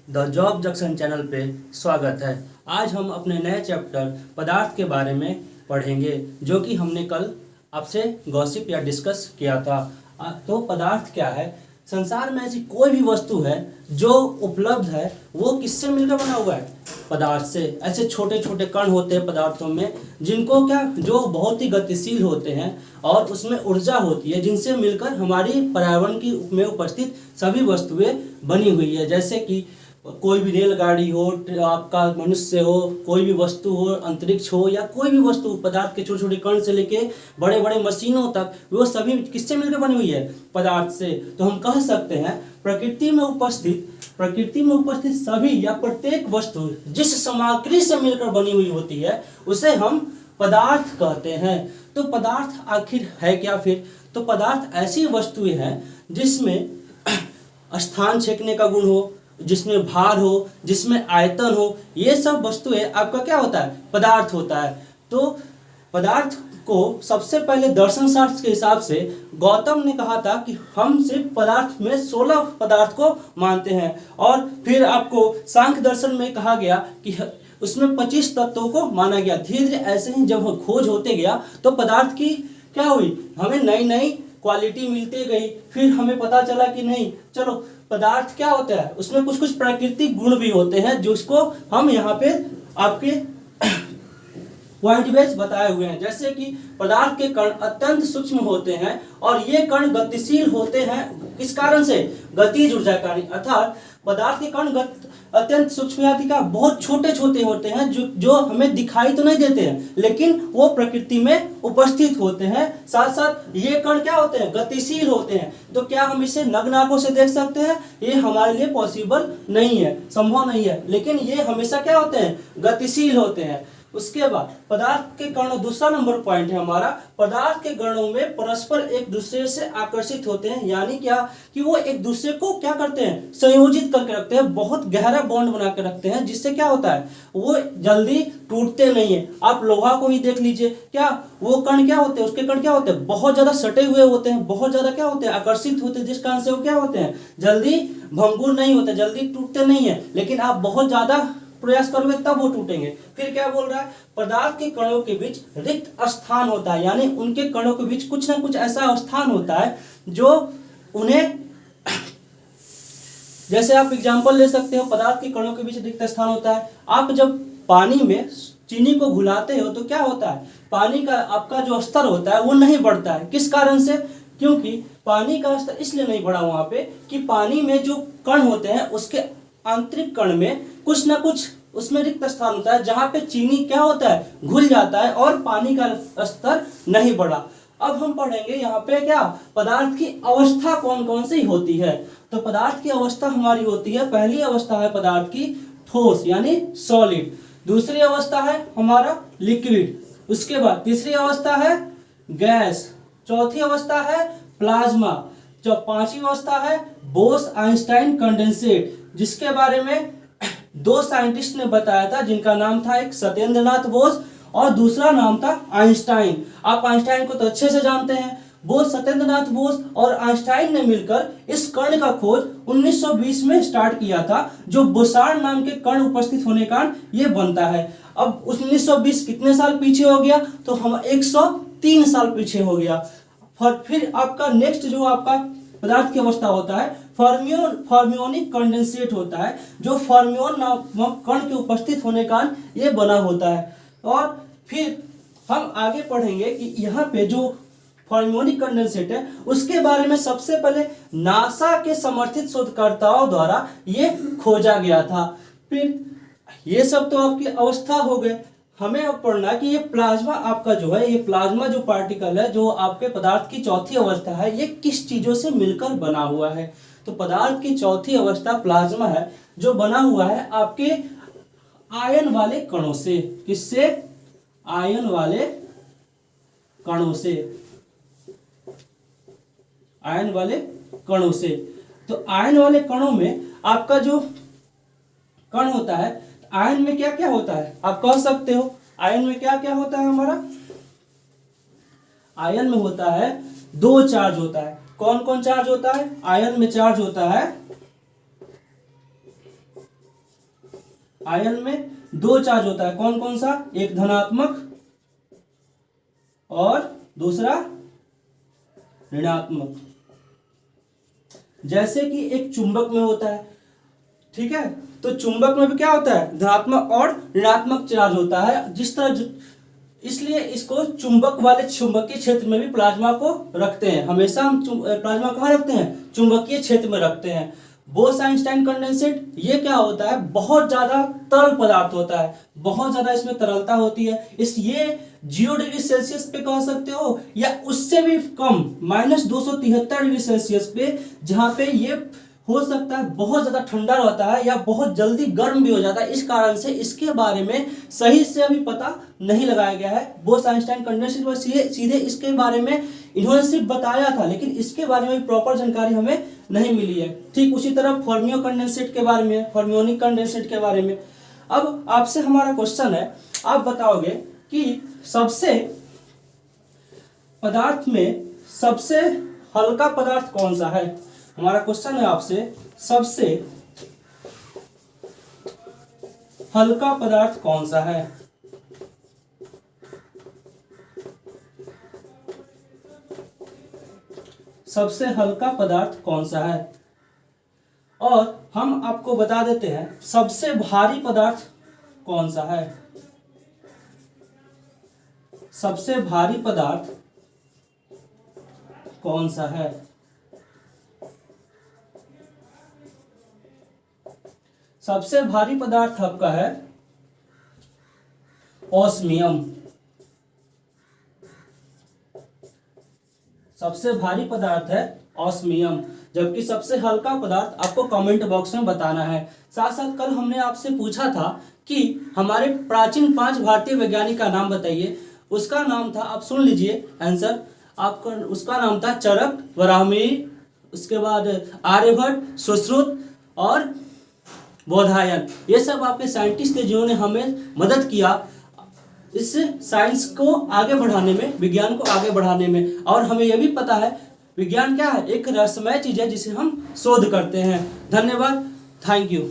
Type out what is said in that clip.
The job junction channel पे स्वागत है। आज हम अपने नए चैप्टर पदार्थ के बारे में पढ़ेंगे, जो कि हमने कल आपसे गॉसिप या डिस्कस किया था। तो पदार्थ क्या है? संसार में ऐसी कोई भी वस्तु है जो उपलब्ध है वो किससे मिलकर बना हुआ है? पदार्थ से। ऐसे छोटे छोटे कण होते हैं पदार्थों में, जिनको क्या, जो बहुत ही गतिशील होते हैं और उसमें ऊर्जा होती है, जिनसे मिलकर हमारी पर्यावरण की में उपस्थित सभी वस्तुएं बनी हुई है। जैसे कि कोई भी रेलगाड़ी हो, आपका मनुष्य हो, कोई भी वस्तु हो, अंतरिक्ष हो, या कोई भी वस्तु, पदार्थ के छोटे छोटे कण से लेके बड़े बड़े मशीनों तक, वो सभी किससे मिलकर बनी हुई है? पदार्थ से। तो हम कह सकते हैं प्रकृति में उपस्थित सभी या प्रत्येक वस्तु जिस सामग्री से मिलकर बनी हुई होती है उसे हम पदार्थ कहते हैं। तो पदार्थ आखिर है क्या फिर? तो पदार्थ ऐसी वस्तुएं हैं जिसमें स्थान छेकने का गुण हो, जिसमें भार हो, जिसमें आयतन हो, ये सब वस्तुएं आपका क्या होता है? पदार्थ होता है। तो पदार्थ को सबसे पहले दर्शन शास्त्र के हिसाब से गौतम ने कहा था कि हम सिर्फ पदार्थ में 16 पदार्थ को मानते हैं, और फिर आपको सांख्य दर्शन में कहा गया कि उसमें 25 तत्वों को माना गया। धीरे धीरे ऐसे ही जब खोज होते गया तो पदार्थ की क्या हुई, हमें नई नई क्वालिटी मिलती गई। फिर हमें पता चला कि नहीं, चलो पदार्थ क्या होता है, उसमें कुछ कुछ प्राकृतिक गुण भी होते हैं, जिसको हम यहाँ पे आपके पॉइंट बेस बताए हुए हैं। जैसे कि पदार्थ के कण अत्यंत सूक्ष्म होते हैं और ये कण गतिशील होते हैं। किस कारण से? गतिज ऊर्जा के कारण। अर्थात पदार्थ के कण अत्यंत सूक्ष्म का बहुत छोटे छोटे होते हैं, जो हमें दिखाई तो नहीं देते हैं, लेकिन वो प्रकृति में उपस्थित होते हैं। साथ साथ ये कण क्या होते हैं? गतिशील होते हैं। तो क्या हम इसे नग्न आंखों से देख सकते हैं? ये हमारे लिए पॉसिबल नहीं है, संभव नहीं है, लेकिन ये हमेशा क्या होते हैं? गतिशील होते हैं। उसके बाद पदार्थ के कण, दूसरा नंबर पॉइंट है हमारा, पदार्थ के कणों में परस्पर एक दूसरे से आकर्षित होते हैं। यानी क्या कि वो एक दूसरे को क्या करते हैं? संयोजित करके रखते हैं, बहुत गहरा बॉन्ड बना के रखते हैं, जिससे क्या होता है, वो जल्दी टूटते नहीं है। आप लोहा को ही देख लीजिए, क्या वो कण क्या होते हैं, उसके कण क्या होते हैं? बहुत ज्यादा सटे हुए होते हैं, बहुत ज्यादा क्या होते हैं? आकर्षित होते हैं, जिस कारण से वो क्या होते हैं? जल्दी भंगुर नहीं होते, जल्दी टूटते नहीं है। लेकिन आप बहुत ज्यादा प्रयास करोगे तब वो टूटेंगे। फिर क्या बोल रहा है? पदार्थ के कणों के बीच रिक्त स्थान होता है, यानी उनके कणों के बीच कुछ ना कुछ ऐसा स्थान होता है जो उन्हें, जैसे आप एग्जांपल ले सकते हो, पदार्थ के कणों के बीच रिक्त स्थान होता है। आप जब पानी में चीनी को घुलाते हो तो क्या होता है? पानी का आपका जो स्तर होता है वो नहीं बढ़ता है। किस कारण से? क्योंकि पानी का स्तर इसलिए नहीं बढ़ा वहां पे कि पानी में जो कण होते हैं उसके आंतरिक कण में कुछ ना कुछ उसमें रिक्त स्थान होता है, जहां पे चीनी क्या होता है? घुल जाता है और पानी का स्तर नहीं बढ़ा। अब हम पढ़ेंगे यहाँ पे क्या, पदार्थ की अवस्था कौन कौन सी होती है। तो पदार्थ की अवस्था हमारी होती है, पहली अवस्था है पदार्थ की ठोस यानी सॉलिड, दूसरी अवस्था है हमारा लिक्विड, उसके बाद तीसरी अवस्था है गैस, चौथी अवस्था है प्लाज्मा, जो पांचवी अवस्था है बोस आइंस्टाइन कंडेंसेट, जिसके बारे में दो साइंटिस्ट ने बताया था, जिनका नाम था एक सत्येंद्रनाथ बोस और दूसरा नाम था आइंस्टाइन। आप आइंस्टाइन को तो अच्छे से जानते हैं। बोस, सत्येंद्रनाथ बोस और आइंस्टाइन ने मिलकर इस कण का खोज 1920 में स्टार्ट किया था, जो बोसार्ड नाम के कण उपस्थित होने का ये बनता है। अब 1920 कितने साल पीछे हो गया? तो हम 103 साल पीछे हो गया। फिर आपका नेक्स्ट जो आपका पदार्थ की अवस्था होता है फर्मियोनिक कंडेंसेट होता है, जो फर्मियोन नामक कण के उपस्थित होने का ये बना होता है। और फिर हम आगे पढ़ेंगे कि यहाँ पे जो फर्मियोनिक कंडेंसेट है उसके बारे में सबसे पहले नासा के समर्थित शोधकर्ताओं द्वारा ये खोजा गया था। फिर ये सब तो आपकी अवस्था हो गए। हमें अब पढ़ना कि ये प्लाज्मा आपका जो है, ये प्लाज्मा जो पार्टिकल है, जो आपके पदार्थ की चौथी अवस्था है, ये किस चीजों से मिलकर बना हुआ है। तो पदार्थ की चौथी अवस्था प्लाज्मा है, जो बना हुआ है आपके आयन वाले कणों से। किससे? आयन वाले कणों से, आयन वाले कणों से। तो आयन वाले कणों में आपका जो कण होता है, आयन में क्या क्या होता है आप कह सकते हो? आयन में क्या क्या होता है हमारा? आयन में होता है दो चार्ज होता है। कौन कौन चार्ज होता है? आयन में चार्ज होता है आयन में दो चार्ज होता है, कौन कौन सा, एक धनात्मक और दूसरा ऋणात्मक। जैसे कि एक चुंबक में होता है, ठीक है, तो चुंबक में भी क्या होता है, धनात्मक और ऋणात्मक चार्ज होता है, जिस तरह इसलिए इसको चुंबक वाले चुंबकीय क्षेत्र में भी प्लाज्मा को रखते हैं। हमेशा हम प्लाज्मा कहाँ रखते हैं, चुंबकीय क्षेत्र में रखते हैं। बोस-आइंस्टाइन कंडेंसेट ये क्या होता है, बहुत ज्यादा तरल पदार्थ होता है, बहुत ज्यादा इसमें तरलता होती है, इस ये 0 डिग्री सेल्सियस पे कह सकते हो या उससे भी कम -273 डिग्री सेल्सियस पे, जहां पे ये हो सकता है बहुत ज्यादा ठंडा रहता है या बहुत जल्दी गर्म भी हो जाता है। इस कारण से इसके बारे में सही से अभी पता नहीं लगाया गया है। बोस-आइंस्टाइन कंडेंसेट पर सीधे इसके बारे में इन्होंने सिर्फ बताया था, लेकिन इसके बारे में प्रॉपर जानकारी हमें नहीं मिली है। ठीक उसी तरह फर्मियो कंडेंसेट के बारे में, फर्मियोनिक कंडेंसेट के बारे में। अब आपसे हमारा क्वेश्चन है, आप बताओगे कि सबसे पदार्थ में सबसे हल्का पदार्थ कौन सा है। हमारा क्वेश्चन है आपसे, सबसे हल्का पदार्थ कौन सा है। सबसे हल्का पदार्थ कौन सा है। और हम आपको बता देते हैं सबसे भारी पदार्थ कौन सा है। सबसे भारी पदार्थ कौन सा है। सबसे भारी पदार्थ आपका है ऑस्मियम। सबसे भारी पदार्थ है ऑस्मियम, जबकि सबसे हल्का पदार्थ आपको कमेंट बॉक्स में बताना है। साथ साथ कल हमने आपसे पूछा था कि हमारे प्राचीन 5 भारतीय वैज्ञानिक का नाम बताइए। उसका नाम था, आप सुन लीजिए आंसर आपका, उसका नाम था चरक, वराहमिहिर, उसके बाद आर्यभट्ट, सुश्रुत और बोधायन। ये सब आपके साइंटिस्ट थे जिन्होंने हमें मदद किया इस साइंस को आगे बढ़ाने में, विज्ञान को आगे बढ़ाने में। और हमें यह भी पता है विज्ञान क्या है, एक रहस्यमय चीज है जिसे हम शोध करते हैं। धन्यवाद, थैंक यू।